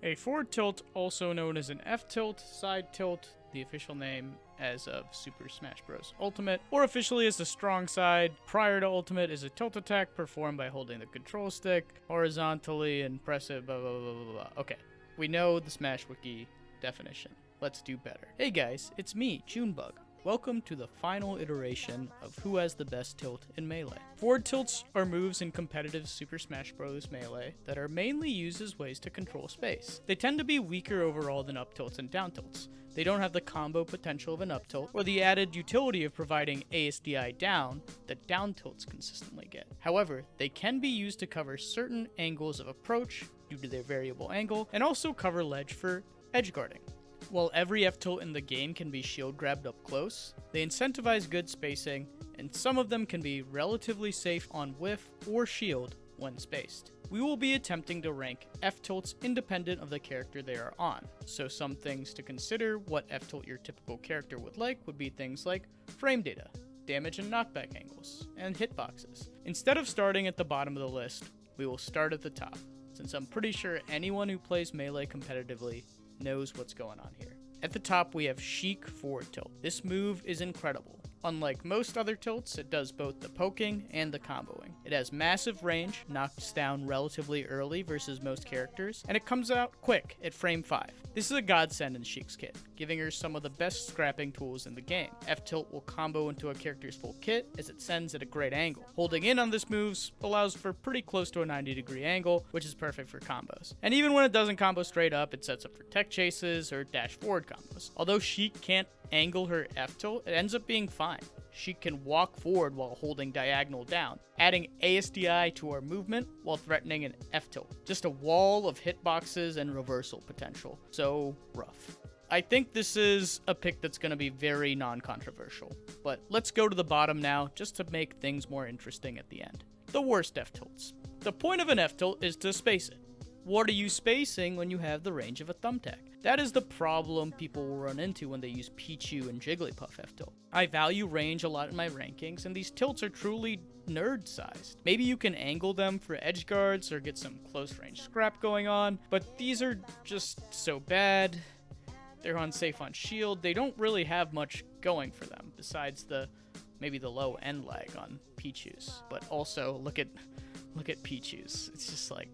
A forward tilt, also known as an F-tilt, side tilt, the official name as of Super Smash Bros. Ultimate, or officially as the strong side prior to Ultimate, is a tilt attack performed by holding the control stick horizontally and press it, blah, blah, blah, blah, blah. Okay, we know the Smash Wiki definition. Let's do better. Hey guys, it's me, Junebug. Welcome to the final iteration of who has the best tilt in Melee. Forward tilts are moves in competitive Super Smash Bros. Melee that are mainly used as ways to control space. They tend to be weaker overall than up tilts and down tilts. They don't have the combo potential of an up tilt, or the added utility of providing ASDI down that down tilts consistently get. However, they can be used to cover certain angles of approach due to their variable angle, and also cover ledge for edge guarding. While every F-tilt in the game can be shield grabbed up close, they incentivize good spacing, and some of them can be relatively safe on whiff or shield when spaced. We will be attempting to rank F-tilts independent of the character they are on, so some things to consider what F-tilt your typical character would like would be things like frame data, damage and knockback angles, and hitboxes. Instead of starting at the bottom of the list, we will start at the top, since I'm pretty sure anyone who plays Melee competitively knows what's going on here. At the top, we have Sheik forward tilt. This move is incredible. Unlike most other tilts, it does both the poking and the comboing. It has massive range, knocks down relatively early versus most characters, and it comes out quick at frame 5. This is a godsend in Sheik's kit, giving her some of the best scrapping tools in the game. F-tilt will combo into a character's full kit as it sends at a great angle. Holding in on this move allows for pretty close to a 90-degree angle, which is perfect for combos. And even when it doesn't combo straight up, it sets up for tech chases or dash forward combos. Although Sheik can't angle her F-tilt, it ends up being fine. She can walk forward while holding diagonal down, adding ASDI to her movement while threatening an F-tilt. Just a wall of hitboxes and reversal potential. So rough. I think this is a pick that's going to be very non-controversial, but let's go to the bottom now just to make things more interesting at the end. The worst F-tilts. The point of an F-tilt is to space it. What are you spacing when you have the range of a thumbtack? That is the problem people will run into when they use Pichu and Jigglypuff F-tilt. I value range a lot in my rankings, and these tilts are truly nerd-sized. Maybe you can angle them for edge guards or get some close-range scrap going on, but these are just so bad. They're unsafe on shield. They don't really have much going for them besides maybe the low end lag on Pichu's. But also look at Pichu's. It's just like,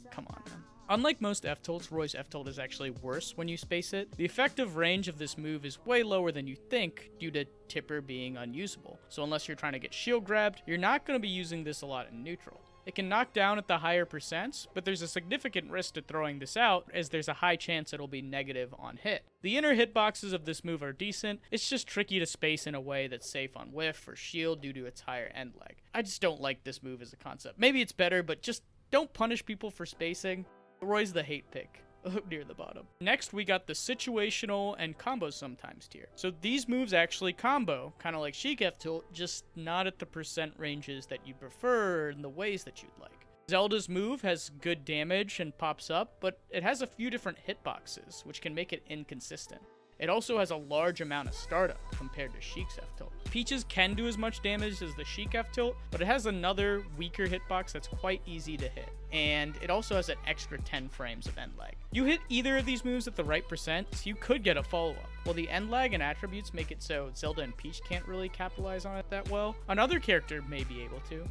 come on, man. Unlike most F-tilts, Roy's F-tilt is actually worse when you space it. The effective range of this move is way lower than you think due to Tipper being unusable. So unless you're trying to get shield grabbed, you're not going to be using this a lot in neutral. It can knock down at the higher percents, but there's a significant risk to throwing this out, as there's a high chance it'll be negative on hit. The inner hitboxes of this move are decent, it's just tricky to space in a way that's safe on whiff or shield due to its higher end lag. I just don't like this move as a concept. Maybe it's better, but just don't punish people for spacing. Roy's the hate pick near the bottom. Next, we got the situational and combo sometimes tier. So these moves actually combo, kind of like Sheik F-tilt, just not at the percent ranges that you'd prefer in the ways that you'd like. Zelda's move has good damage and pops up, but it has a few different hitboxes, which can make it inconsistent. It also has a large amount of startup compared to Sheik's F-tilt. Peach's can do as much damage as the Sheik F-tilt, but it has another weaker hitbox that's quite easy to hit. And it also has an extra 10 frames of end lag. You hit either of these moves at the right percent, so you could get a follow-up. While the end lag and attributes make it so Zelda and Peach can't really capitalize on it that well, another character may be able to.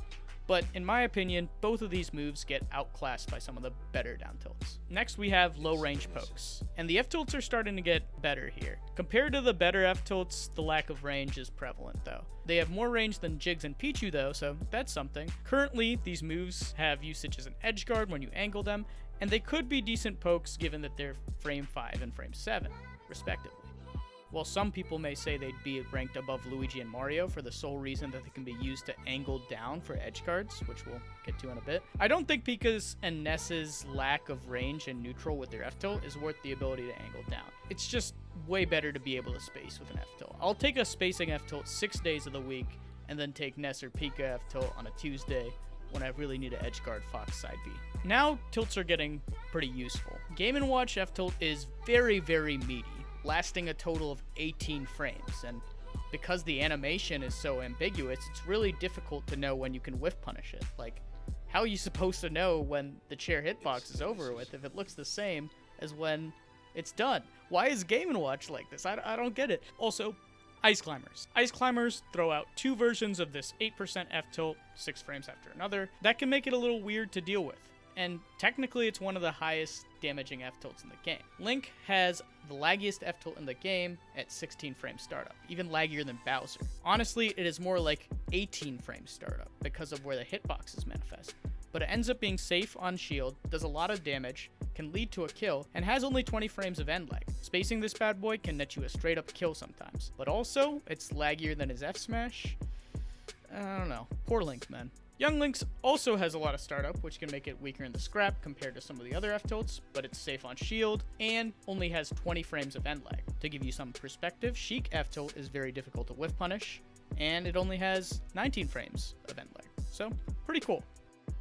But in my opinion, both of these moves get outclassed by some of the better down tilts. Next, we have low range pokes, and the F-tilts are starting to get better here. Compared to the better F-tilts, the lack of range is prevalent though. They have more range than Jigs and Pichu though, so that's something. Currently, these moves have usage as an edge guard when you angle them, and they could be decent pokes given that they're frame 5 and frame 7, respectively. While some people may say they'd be ranked above Luigi and Mario for the sole reason that they can be used to angle down for edge guards, which we'll get to in a bit, I don't think Pika's and Ness's lack of range and neutral with their F-tilt is worth the ability to angle down. It's just way better to be able to space with an F-tilt. I'll take a spacing F-tilt 6 days of the week, and then take Ness or Pika F-tilt on a Tuesday when I really need an edge guard Fox side B. Now, tilts are getting pretty useful. Game & Watch F-tilt is very, very meaty, lasting a total of 18 frames, and because the animation is so ambiguous, it's really difficult to know when you can whiff punish it. Like, how are you supposed to know when the chair hitbox is over with if it looks the same as when it's done. Why is Game & Watch like this? I don't get it. Also, Ice Climbers. Ice Climbers throw out 2 versions of this 8% F-tilt, 6 frames after another. That can make it a little weird to deal with. And technically it's one of the highest damaging F-tilts in the game. Link has the laggiest F-tilt in the game at 16 frames startup, even laggier than Bowser. Honestly, it is more like 18 frames startup because of where the hitboxes manifest. But it ends up being safe on shield, does a lot of damage, can lead to a kill, and has only 20 frames of end lag. Spacing this bad boy can net you a straight up kill sometimes. But also, it's laggier than his F-smash. I don't know. Poor Link, man. Young Link's also has a lot of startup, which can make it weaker in the scrap compared to some of the other F-tilts, but it's safe on shield, and only has 20 frames of end lag. To give you some perspective, Sheik F-tilt is very difficult to whiff punish, and it only has 19 frames of end lag. So, pretty cool.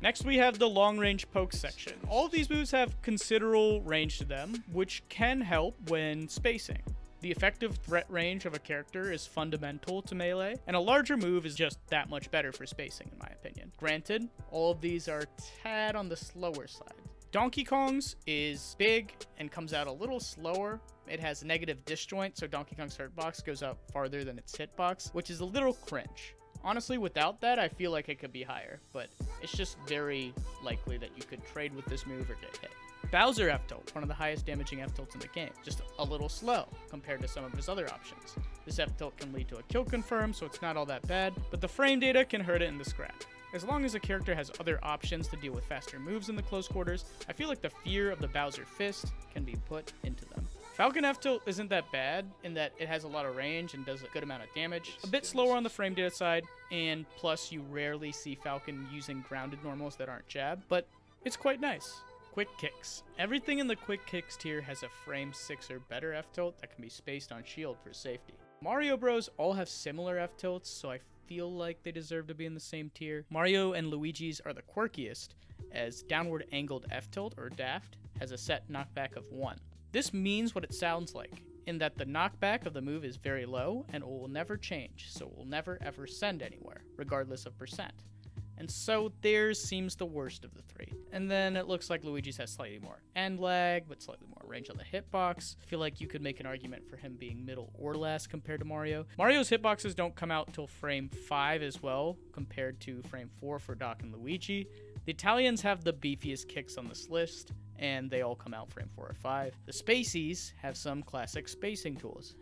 Next we have the long range poke section. All of these moves have considerable range to them, which can help when spacing. The effective threat range of a character is fundamental to melee, and a larger move is just that much better for spacing in my opinion. Granted, all of these are a tad on the slower side. Donkey Kong's is big and comes out a little slower. It has negative disjoint, so Donkey Kong's hurtbox goes out farther than its hitbox, which is a little cringe. Honestly, without that, I feel like it could be higher, but it's just very likely that you could trade with this move or get hit. Bowser F-tilt, one of the highest damaging F-tilts in the game, just a little slow compared to some of his other options. This F-tilt can lead to a kill confirm, so it's not all that bad, but the frame data can hurt it in the scrap. As long as a character has other options to deal with faster moves in the close quarters, I feel like the fear of the Bowser Fist can be put into them. Falcon F-tilt isn't that bad in that it has a lot of range and does a good amount of damage. A bit slower on the frame data side, and plus you rarely see Falcon using grounded normals that aren't jab, but it's quite nice. Quick Kicks. Everything in the Quick Kicks tier has a frame 6 or better F-tilt that can be spaced on shield for safety. Mario Bros all have similar F-tilts, so I feel like they deserve to be in the same tier. Mario and Luigi's are the quirkiest, as downward angled F-tilt, or daft, has a set knockback of 1. This means what it sounds like, in that the knockback of the move is very low and it will never change, so it will never ever send anywhere, regardless of percent. And so theirs seems the worst of the 3. And then it looks like Luigi's has slightly more end lag, but slightly more range on the hitbox. I feel like you could make an argument for him being middle or less compared to Mario. Mario's hitboxes don't come out till frame 5 as well, compared to frame 4 for Doc and Luigi. The Italians have the beefiest kicks on this list, and they all come out frame 4 or 5. The Spaceys have some classic spacing tools.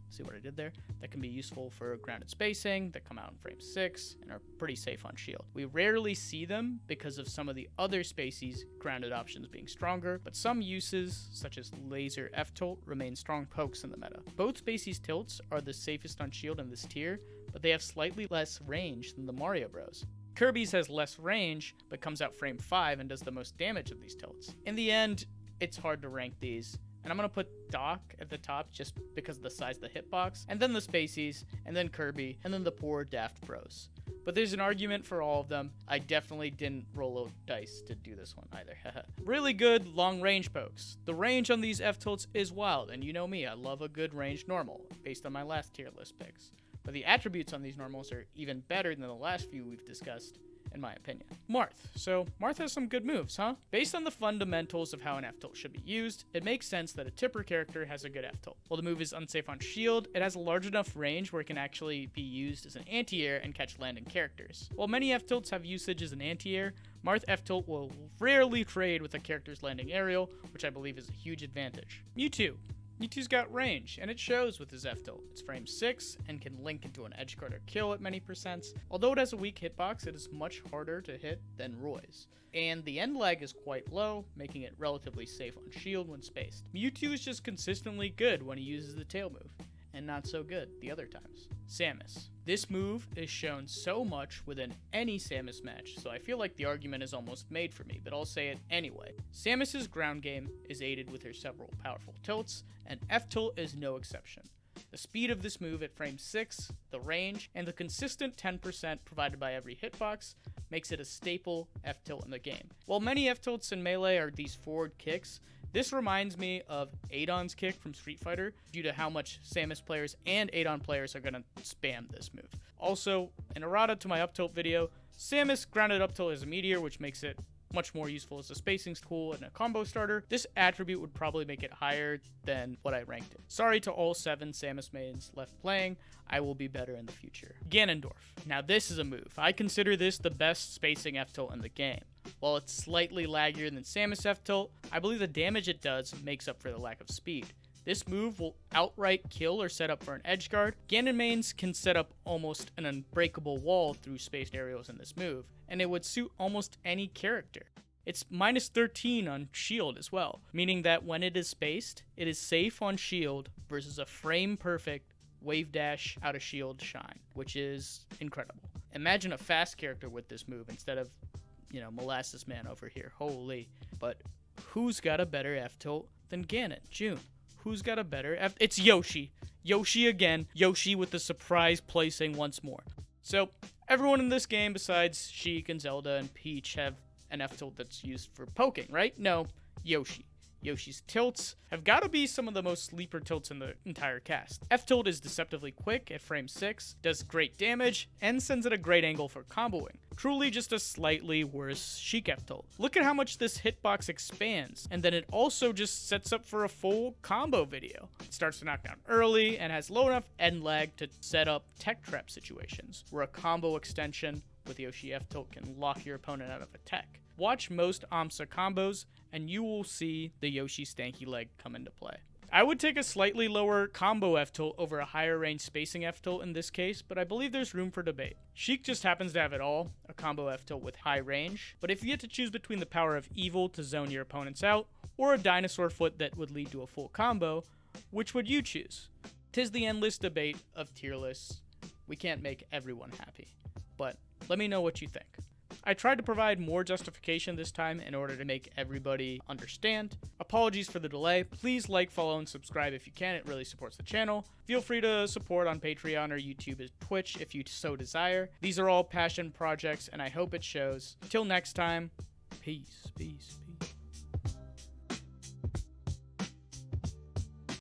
See what I did there? That can be useful for grounded spacing, that come out in frame 6, and are pretty safe on shield. We rarely see them because of some of the other Spaceys grounded options being stronger, but some uses, such as laser F-tilt, remain strong pokes in the meta. Both Spacey's tilts are the safest on shield in this tier, but they have slightly less range than the Mario Bros. Kirby's has less range, but comes out frame 5 and does the most damage of these tilts. In the end, it's hard to rank these, and I'm going to put Doc at the top just because of the size of the hitbox, and then the Spaceys, and then Kirby, and then the poor Daft Bros. But there's an argument for all of them. I definitely didn't roll a dice to do this one either. Really good long-range pokes. The range on these F-tilts is wild, and you know me, I love a good range normal, based on my last tier list picks. But the attributes on these normals are even better than the last few we've discussed, in my opinion. Marth. So, Marth has some good moves, huh? Based on the fundamentals of how an F-tilt should be used, it makes sense that a tipper character has a good F-tilt. While the move is unsafe on shield, it has a large enough range where it can actually be used as an anti-air and catch landing characters. While many F-tilts have usage as an anti-air, Marth F-tilt will rarely trade with a character's landing aerial, which I believe is a huge advantage. Mewtwo. Mewtwo's got range, and it shows with his F-tilt. It's frame 6, and can link into an edge guard or kill at many percents. Although it has a weak hitbox, it is much harder to hit than Roy's. And the end lag is quite low, making it relatively safe on shield when spaced. Mewtwo is just consistently good when he uses the tail move, and not so good the other times. Samus. This move is shown so much within any Samus match, so I feel like the argument is almost made for me, but I'll say it anyway. Samus's ground game is aided with her several powerful tilts, and F-tilt is no exception. The speed of this move at frame 6, the range, and the consistent 10% provided by every hitbox makes it a staple F-tilt in the game. While many F-tilts in Melee are these forward kicks, this reminds me of Adon's kick from Street Fighter due to how much Samus players and Adon players are going to spam this move. Also, an errata to my up tilt video, Samus grounded up tilt is a meteor, which makes it much more useful as a spacing tool and a combo starter, this attribute would probably make it higher than what I ranked it. Sorry to all 7 Samus mains left playing, I will be better in the future. Ganondorf. Now this is a move. I consider this the best spacing F-tilt in the game. While it's slightly laggier than Samus F-tilt, I believe the damage it does makes up for the lack of speed. This move will outright kill or set up for an edge guard. Ganon mains can set up almost an unbreakable wall through spaced aerials in this move, and it would suit almost any character. It's minus 13 on shield as well, meaning that when it is spaced, it is safe on shield versus a frame perfect wave dash out of shield shine, which is incredible. Imagine a fast character with this move instead of, Molasses Man over here. Holy. But who's got a better F-tilt than Ganon? June. Who's got a better It's Yoshi. Yoshi again. Yoshi with the surprise placing once more. So, everyone in this game besides Sheik and Zelda and Peach have an F-tilt that's used for poking, right? No, Yoshi. Yoshi's tilts have got to be some of the most sleeper tilts in the entire cast. F-tilt is deceptively quick at frame 6, does great damage, and sends at a great angle for comboing. Truly just a slightly worse Sheik F-tilt. Look at how much this hitbox expands, and then it also just sets up for a full combo video. It starts to knock down early, and has low enough end lag to set up tech trap situations, where a combo extension with Yoshi F-tilt can lock your opponent out of a tech. Watch most AMSA combos, and you will see the Yoshi stanky leg come into play. I would take a slightly lower combo F-tilt over a higher range spacing F-tilt in this case, but I believe there's room for debate. Sheik just happens to have it all, a combo F-tilt with high range, but if you get to choose between the power of evil to zone your opponents out, or a dinosaur foot that would lead to a full combo, which would you choose? 'Tis the endless debate of tier lists. We can't make everyone happy, but let me know what you think. I tried to provide more justification this time in order to make everybody understand. Apologies for the delay. Please like, follow, and subscribe if you can. It really supports the channel. Feel free to support on Patreon or YouTube or Twitch if you so desire. These are all passion projects, and I hope it shows. Till next time, peace, peace, peace.